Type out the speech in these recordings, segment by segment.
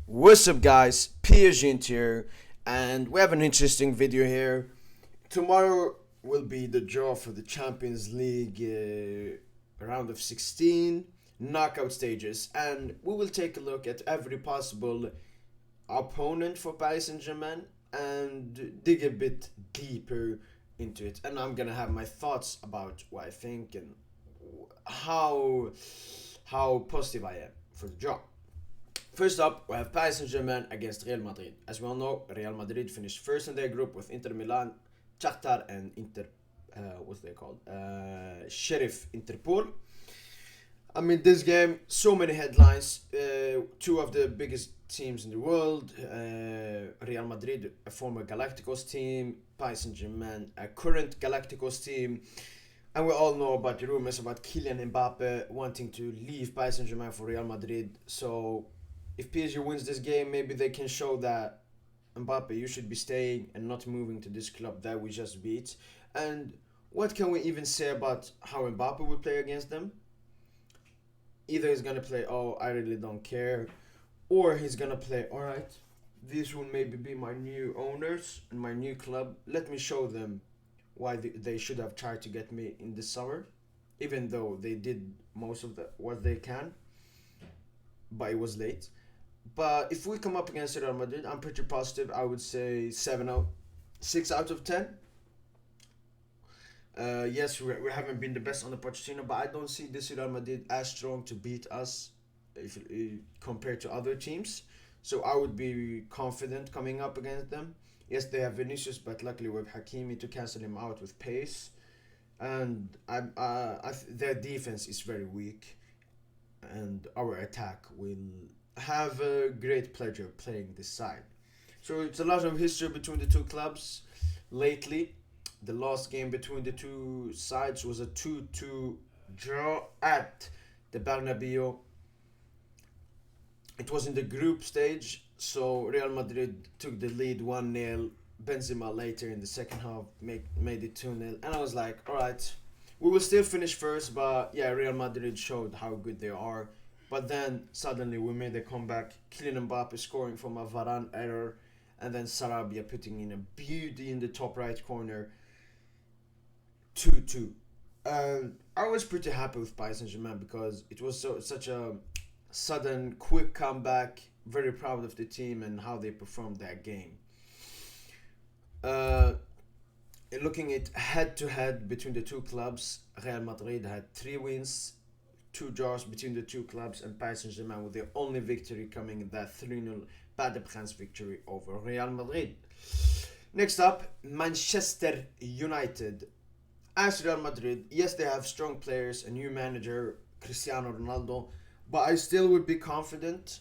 What's up, guys? PSGINT here, and we have an interesting video here. Tomorrow will be the draw for the Champions League round of 16 knockout stages, and we will take a look at every possible opponent for Paris Saint-Germain and dig a bit deeper into it. And I'm gonna have my thoughts about what I think and how positive I am for the draw. First up, we have Paris Saint-Germain against Real Madrid. As we all know, Real Madrid finished first in their group with Inter Milan, Shakhtar, and what's they called? Sheriff Interpol. I mean, this game, so many headlines. Two of the biggest teams in the world. Real Madrid, a former Galacticos team. Paris Saint-Germain, a current Galacticos team. And we all know about the rumors about Kylian Mbappe wanting to leave Paris Saint-Germain for Real Madrid. So if PSG wins this game, maybe they can show that Mbappe, you should be staying and not moving to this club that we just beat. And what can we even say about how Mbappe will play against them? Either he's gonna play, oh, I really don't care, or he's gonna play, alright, these will maybe be my new owners and my new club. Let me show them why they should have tried to get me in the summer, even though they did most of what they can, but it was late. But if we come up against Real Madrid, I'm pretty positive. I would say 6 out of 10. Yes, we haven't been the best on the Pochettino, but I don't see this Real Madrid as strong to beat us if compared to other teams. So I would be confident coming up against them. Yes, they have Vinicius, but luckily we have Hakimi to cancel him out with pace. And their defense is very weak, and our attack will have a great pleasure playing this side. So it's a lot of history between the two clubs lately. The last game between the two sides was a 2-2 draw at the Bernabeu. It was in the group stage, so Real Madrid took the lead 1-0. Benzema later in the second half made it 2-0. And I was like, alright, we will still finish first, but yeah, Real Madrid showed how good they are. But then suddenly we made a comeback. Kylian Mbappe scoring from a Varane error, and then Sarabia putting in a beauty in the top right corner. 2-2. I was pretty happy with Paris Saint-Germain because it was such a sudden, quick comeback. Very proud of the team and how they performed that game. Looking at head-to-head between the two clubs, Real Madrid had 3 wins, 2 draws between the two clubs, and Paris Saint-Germain with their only victory coming in that 3-0 Pas de Prince victory over Real Madrid. Next up, Manchester United. As Real Madrid, yes, they have strong players, a new manager, Cristiano Ronaldo, but I still would be confident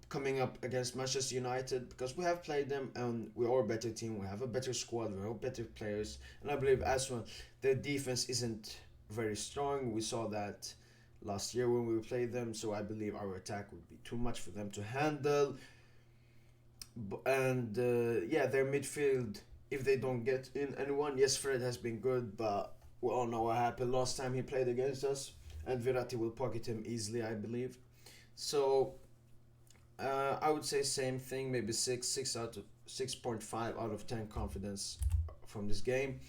coming up against Manchester United because we have played them and we are a better team. We have a better squad, we have better players, and I believe as well their defense isn't very strong. We saw that last year when we played them, so I believe our attack would be too much for them to handle. And yeah, their midfield, if they don't get in anyone, yes, Fred has been good, but we all know what happened last time he played against us, and Verratti will pocket him easily, I believe. So I would say same thing, maybe 6.5 out of 10 confidence from this game.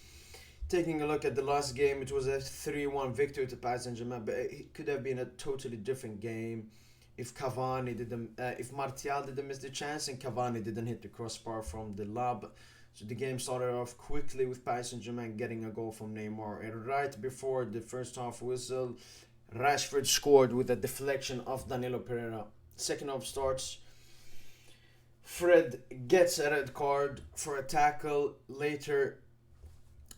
Taking a look at the last game, it was a 3-1 victory to Paris Saint-Germain, but it could have been a totally different game if if Martial didn't miss the chance and Cavani didn't hit the crossbar from the lob. So the game started off quickly with Paris Saint-Germain getting a goal from Neymar, and right before the first half whistle, Rashford scored with a deflection of Danilo Pereira. Second half starts, Fred gets a red card for a tackle. Later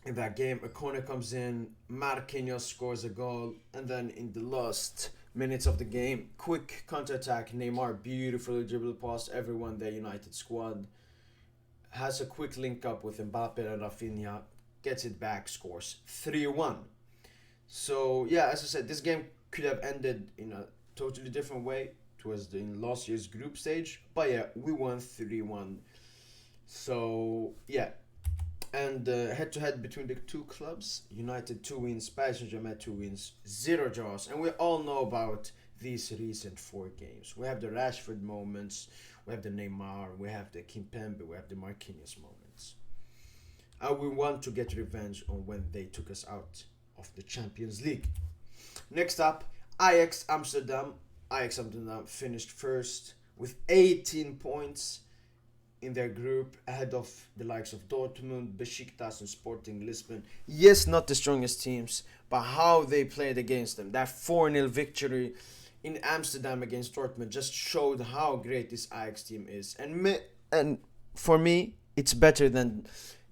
in that game, a corner comes in, Marquinhos scores a goal, and then in the last minutes of the game, quick counter-attack, Neymar beautifully dribble past everyone, the United squad, has a quick link up with Mbappe and Rafinha, gets it back, scores 3-1. So yeah, as I said, this game could have ended in a totally different way. It was in last year's group stage, but yeah, we won 3-1. So yeah, and head-to-head between the two clubs, United 2 wins, Paris Saint-Germain 2 wins, 0 draws. And we all know about these recent 4 games. We have the Rashford moments, we have the Neymar, we have the Kimpembe, we have the Marquinhos moments. And we want to get revenge on when they took us out of the Champions League. Next up, Ajax Amsterdam. Ajax Amsterdam finished first with 18 points in their group, ahead of the likes of Dortmund, Besiktas, and Sporting Lisbon. Yes, not the strongest teams, but how they played against them. That 4-0 victory in Amsterdam against Dortmund just showed how great this Ajax team is. And for me, it's better than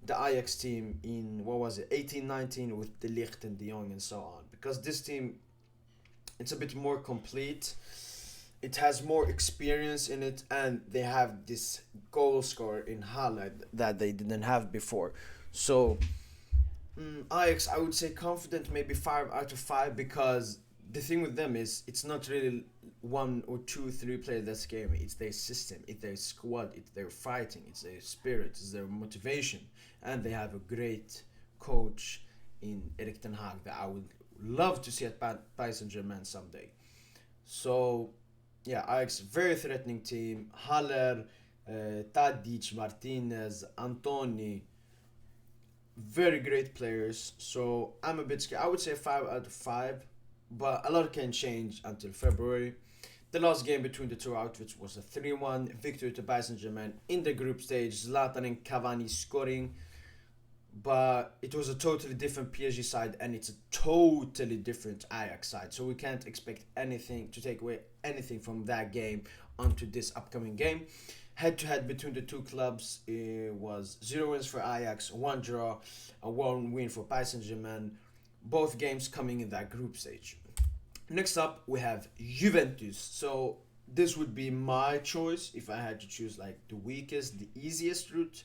the Ajax team in, what was it, 18-19 with De Ligt and De Jong and so on. Because this team, it's a bit more complete. It has more experience in it, and they have this goal scorer in Haller that they didn't have before. So Ajax, I would say confident, maybe 5 out of 5, because the thing with them is it's not really 1 or 2, 3 players that scare me. It's their system, it's their squad, it's their fighting, it's their spirit, it's their motivation, and they have a great coach in Erik ten Hag that I would love to see at Paris Saint-Germain someday. So yeah, Ajax, very threatening team. Haller, Tadic, Martinez, Antoni, very great players. So I'm a bit scared. I would say 5 out of 5, but a lot can change until February. The last game between the two outfits was a 3-1 victory to Paris Saint-Germain in the group stage. Zlatan and Cavani scoring, but it was a totally different PSG side, and it's a totally different Ajax side. So we can't expect anything to take away anything from that game onto this upcoming game. Head-to-head between the two clubs, it was 0 wins for Ajax, 1 draw, and 1 win for Paris Saint-Germain. Both games coming in that group stage. Next up, we have Juventus. So this would be my choice if I had to choose like the weakest, the easiest route.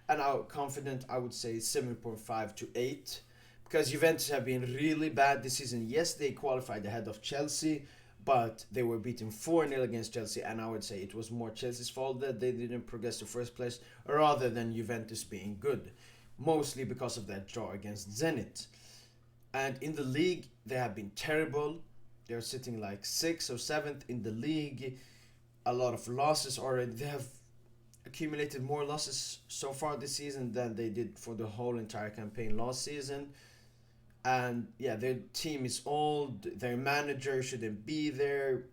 And I'm confident I would say 7.5 to 8, because Juventus have been really bad this season. Yes, they qualified ahead of Chelsea, but they were beaten 4-0 against Chelsea, and I would say it was more Chelsea's fault that they didn't progress to first place rather than Juventus being good, mostly because of that draw against Zenit. And in the league, they have been terrible. They're sitting like 6th or 7th in the league. A lot of losses already. They have accumulated more losses so far this season than they did for the whole entire campaign last season. And yeah, their team is old, their manager shouldn't be there,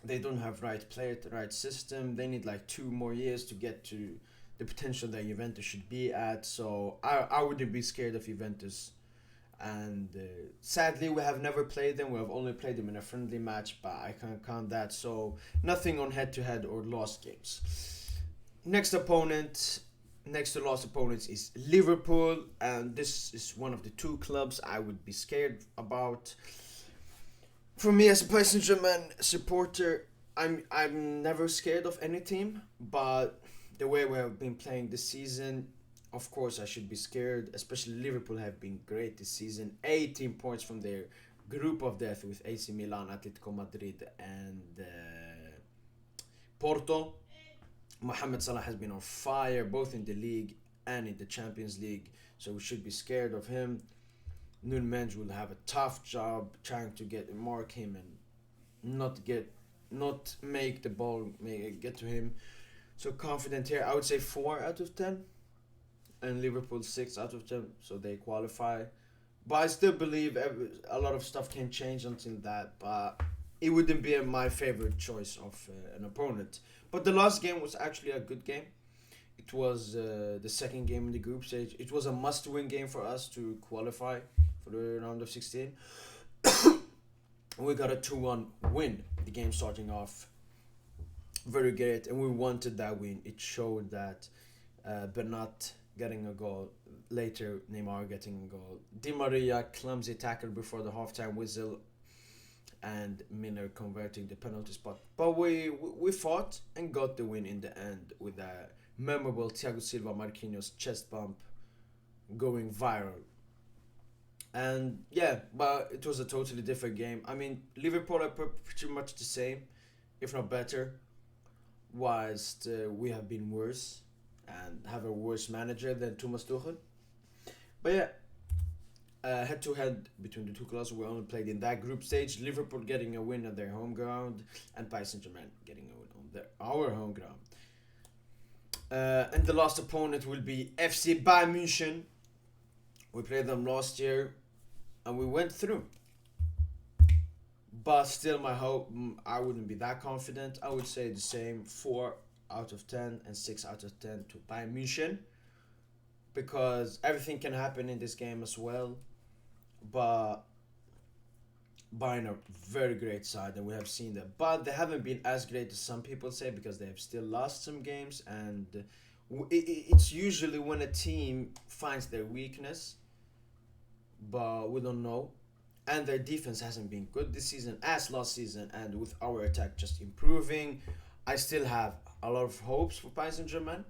they don't have right player, the right system. They need like 2 more years to get to the potential that Juventus should be at. So I wouldn't be scared of Juventus. And sadly, we have never played them. We have only played them in a friendly match, but I can't count that. So nothing on head-to-head or lost games. Next to last opponents is Liverpool, and this is one of the 2 clubs I would be scared about. For me, as a Paris Saint-Germain supporter, I'm never scared of any team, but the way we have been playing this season, of course I should be scared. Especially Liverpool have been great this season. 18 points from their group of death with AC Milan, Atletico Madrid, and Porto. Mohamed Salah has been on fire both in the league and in the Champions League, so we should be scared of him. Nunez will have a tough job trying to mark him and not make the ball get to him. So confident here. I would say 4 out of 10, and Liverpool 6 out of 10, so they qualify. But I still believe a lot of stuff can change until that. But it wouldn't be my favorite choice of an opponent. But the last game was actually a good game. It was the second game in the group stage. It was a must-win game for us to qualify for the round of 16. We got a 2-1 win. The game starting off very great, and we wanted that win. It showed that Bernat getting a goal, later Neymar getting a goal, Di Maria clumsy tackle before the halftime whistle, and Miller converting the penalty spot. But we fought and got the win in the end with a memorable Thiago Silva Marquinhos chest bump going viral. And yeah, but it was a totally different game. I mean, Liverpool are pretty much the same, if not better, whilst we have been worse and have a worse manager than Thomas Tuchel. But yeah, head-to-head between the two clubs. We only played in that group stage. Liverpool getting a win at their home ground, and Paris Saint-Germain getting a win on our home ground. And the last opponent will be FC Bayern München. We played them last year, and we went through. But still, my hope, I wouldn't be that confident. I would say the same, 4 out of 10 and 6 out of 10 to Bayern München, because everything can happen in this game as well. But Bayern are very great side, and we have seen that. But they haven't been as great as some people say, because they have still lost some games, and it's usually when a team finds their weakness, but we don't know. And their defense hasn't been good this season as last season, and with our attack just improving, I still have a lot of hopes for Paris Saint-Germain.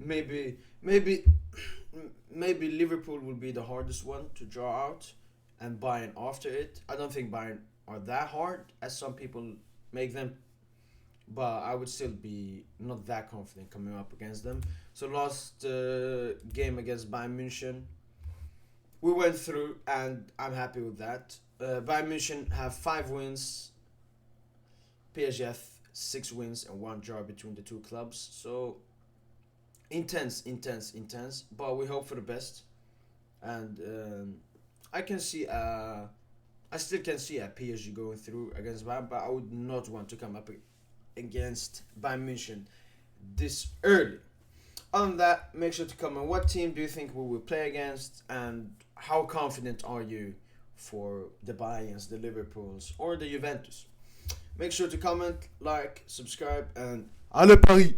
Maybe Liverpool will be the hardest one to draw out, and Bayern after it. I don't think Bayern are that hard as some people make them, but I would still be not that confident coming up against them. So last game against Bayern München, we went through, and I'm happy with that. Bayern München have 5 wins. PSG have 6 wins and 1 draw between the two clubs. So intense. But we hope for the best. And I still can see a PSG going through against Bayern, but I would not want to come up against Bayern München this early. Other than that, make sure to comment what team do you think we will play against, and how confident are you for the Parisiens, the Liverpools, or the Juventus. Make sure to comment, like, subscribe, and allez Paris!